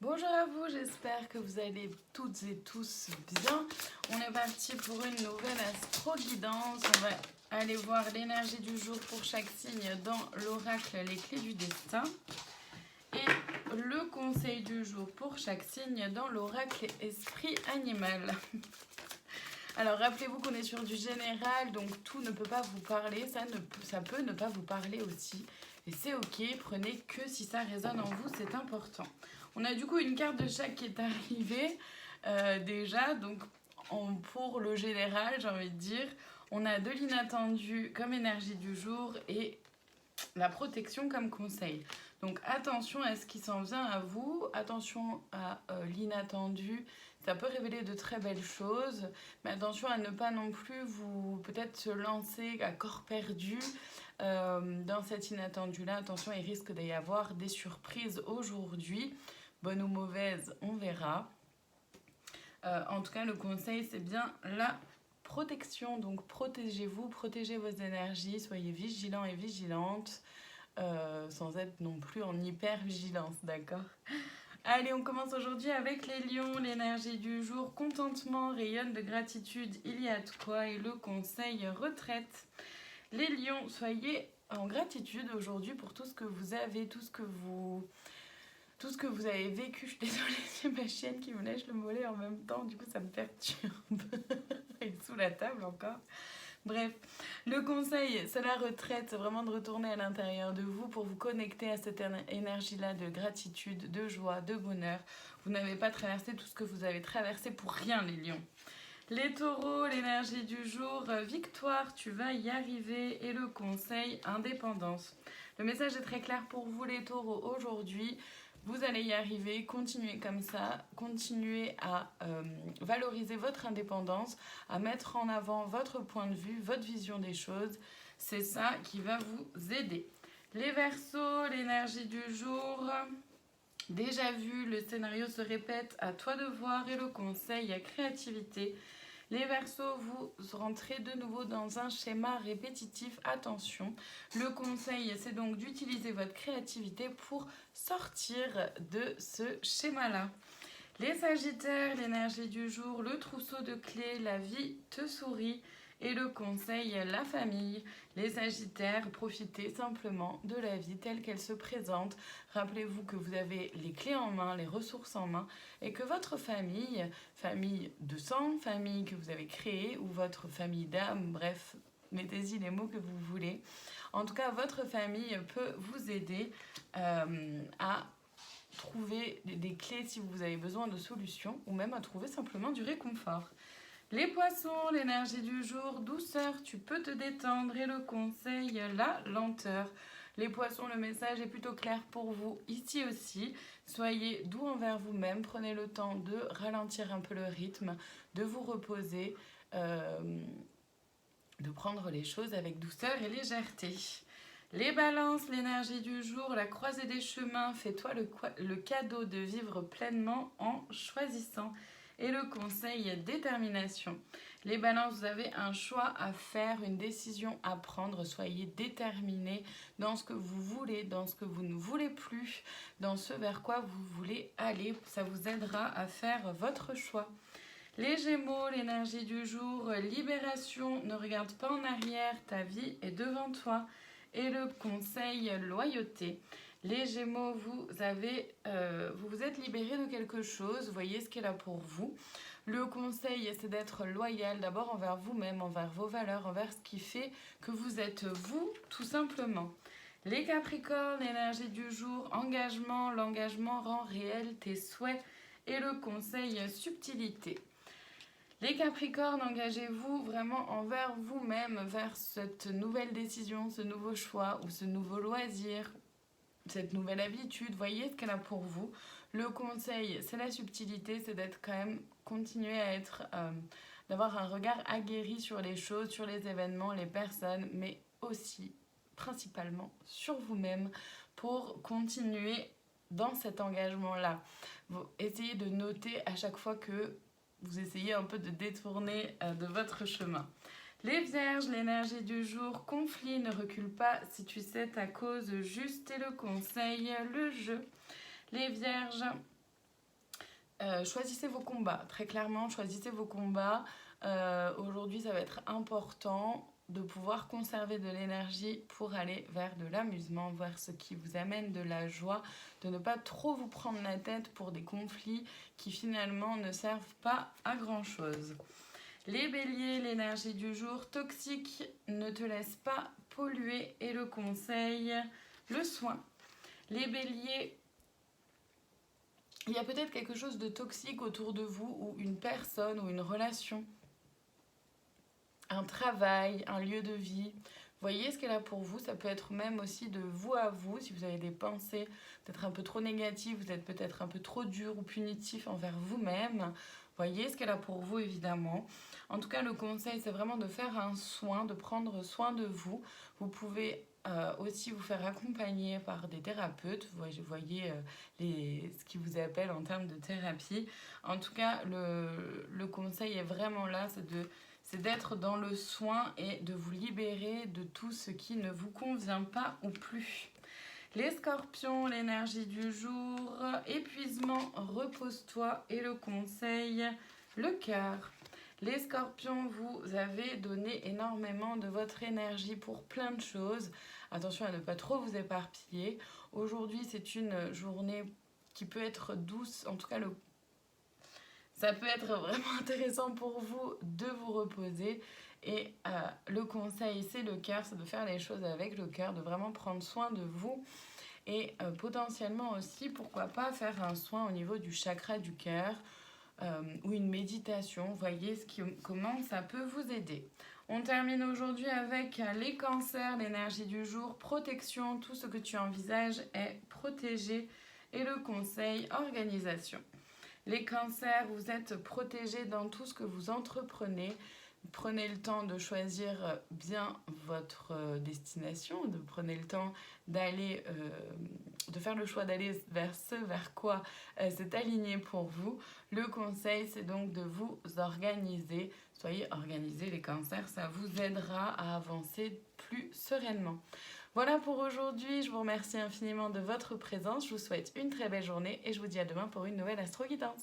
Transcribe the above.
Bonjour à vous, j'espère que vous allez toutes et tous bien. On est parti pour une nouvelle astro-guidance. On va aller voir l'énergie du jour pour chaque signe dans l'oracle Les Clés du Destin. Et le conseil du jour pour chaque signe dans l'oracle Esprit Animal. Alors rappelez-vous qu'on est sur du général, donc tout ne peut pas vous parler, ça peut ne pas vous parler aussi. Et c'est ok, prenez que si ça résonne en vous, c'est important. On a du coup une carte de chaque qui est arrivée déjà, donc pour le général, j'ai envie de dire, on a de l'inattendu comme énergie du jour et la protection comme conseil. Donc attention à ce qui s'en vient à vous, attention à l'inattendu, ça peut révéler de très belles choses, mais attention à ne pas non plus vous peut-être se lancer à corps perdu dans cet inattendu-là. Attention, il risque d'y avoir des surprises aujourd'hui, bonnes ou mauvaises, on verra. En tout cas, le conseil, c'est bien la protection, donc protégez-vous, protégez vos énergies, soyez vigilants et vigilantes. Sans être non plus en hyper-vigilance, d'accord? Allez, on commence aujourd'hui avec les lions, l'énergie du jour, contentement, rayonne de gratitude, il y a de quoi, et le conseil retraite. Les lions, soyez en gratitude aujourd'hui pour tout ce que vous avez, tout ce que vous avez vécu. Je suis désolée, c'est ma chienne qui me lèche le mollet en même temps, du coup ça me perturbe. Elle est sous la table encore. Bref, le conseil, c'est la retraite, c'est vraiment de retourner à l'intérieur de vous pour vous connecter à cette énergie-là de gratitude, de joie, de bonheur. Vous n'avez pas traversé tout ce que vous avez traversé pour rien, les lions. Les taureaux, l'énergie du jour, victoire, tu vas y arriver. Et le conseil, indépendance. Le message est très clair pour vous, les taureaux, aujourd'hui. Vous allez y arriver, continuez comme ça, continuez à valoriser votre indépendance, à mettre en avant votre point de vue, votre vision des choses. C'est ça qui va vous aider. Les Verseaux, l'énergie du jour. Déjà vu, le scénario se répète, à toi de voir et le conseil à créativité. Les Verseaux, vous rentrez de nouveau dans un schéma répétitif. Attention, le conseil, c'est donc d'utiliser votre créativité pour sortir de ce schéma-là. Les Sagittaires, l'énergie du jour, le trousseau de clés, la vie te sourit. Et le conseil, la famille. Les Sagittaires, profitez simplement de la vie telle qu'elle se présente. Rappelez-vous que vous avez les clés en main, les ressources en main, et que votre famille, famille de sang, famille que vous avez créée, ou votre famille d'âme, bref, mettez-y les mots que vous voulez. En tout cas, votre famille peut vous aider à trouver des clés si vous avez besoin de solutions, ou même à trouver simplement du réconfort. Les poissons, l'énergie du jour, douceur, tu peux te détendre et le conseil, la lenteur. Les poissons, le message est plutôt clair pour vous ici aussi. Soyez doux envers vous-même, prenez le temps de ralentir un peu le rythme, de vous reposer, de prendre les choses avec douceur et légèreté. Les balances, l'énergie du jour, la croisée des chemins, fais-toi le cadeau de vivre pleinement en choisissant. Et le conseil, détermination. Les balances, vous avez un choix à faire, une décision à prendre. Soyez déterminés dans ce que vous voulez, dans ce que vous ne voulez plus, dans ce vers quoi vous voulez aller. Ça vous aidera à faire votre choix. Les Gémeaux, l'énergie du jour, libération, ne regarde pas en arrière, ta vie est devant toi. Et le conseil, loyauté. Les Gémeaux, vous vous êtes libérés de quelque chose, voyez ce qui est là pour vous. Le conseil, c'est d'être loyal d'abord envers vous-même, envers vos valeurs, envers ce qui fait que vous êtes vous, tout simplement. Les Capricornes, l'énergie du jour, engagement, l'engagement rend réel tes souhaits. Et le conseil, subtilité. Les Capricornes, engagez-vous vraiment envers vous-même, vers cette nouvelle décision, ce nouveau choix ou ce nouveau loisir, cette nouvelle habitude. Voyez ce qu'elle a pour vous. Le conseil, c'est la subtilité, c'est d'être quand même, continuer à être, d'avoir un regard aguerri sur les choses, sur les événements, les personnes, mais aussi, principalement, sur vous-même pour continuer dans cet engagement-là. Vous essayez de noter à chaque fois que vous essayez un peu de détourner de votre chemin. Les Vierges, l'énergie du jour, conflit, ne recule pas si tu sais ta cause juste et le conseil, le jeu. Les Vierges, choisissez vos combats. Très clairement, choisissez vos combats. Aujourd'hui, ça va être important de pouvoir conserver de l'énergie pour aller vers de l'amusement, vers ce qui vous amène de la joie, de ne pas trop vous prendre la tête pour des conflits qui finalement ne servent pas à grand chose. Les béliers, l'énergie du jour toxique ne te laisse pas polluer et le conseil, le soin. Les béliers, il y a peut-être quelque chose de toxique autour de vous ou une personne ou une relation, un travail, un lieu de vie. Voyez ce qu'elle a pour vous. Ça peut être même aussi de vous à vous. Si vous avez des pensées peut-être un peu trop négatives, vous êtes peut-être un peu trop dur ou punitif envers vous-même. Voyez ce qu'elle a pour vous, évidemment. En tout cas, le conseil, c'est vraiment de faire un soin, de prendre soin de vous. Vous pouvez aussi vous faire accompagner par des thérapeutes. Vous voyez ce qu'ils vous appellent en termes de thérapie. En tout cas, le conseil est vraiment là, c'est d'être dans le soin et de vous libérer de tout ce qui ne vous convient pas ou plus. Les scorpions, l'énergie du jour, épuisement, repose-toi et le conseil, le cœur. Les scorpions, vous avez donné énormément de votre énergie pour plein de choses. Attention à ne pas trop vous éparpiller. Aujourd'hui, c'est une journée qui peut être douce. En tout cas, ça peut être vraiment intéressant pour vous de vous reposer. Et le conseil, c'est le cœur, c'est de faire les choses avec le cœur, de vraiment prendre soin de vous. Et potentiellement aussi, pourquoi pas faire un soin au niveau du chakra du cœur ou une méditation. Voyez comment ça peut vous aider. On termine aujourd'hui avec les cancers, l'énergie du jour, protection, tout ce que tu envisages est protégé et le conseil, organisation. Les cancers, vous êtes protégés dans tout ce que vous entreprenez. Prenez le temps de choisir bien votre destination, prenez le temps d'aller, de faire le choix d'aller vers ce vers quoi c'est aligné pour vous. Le conseil, c'est donc de vous organiser. Soyez organisés, les cancers, ça vous aidera à avancer plus sereinement. Voilà pour aujourd'hui, je vous remercie infiniment de votre présence, je vous souhaite une très belle journée et je vous dis à demain pour une nouvelle astro-guidance.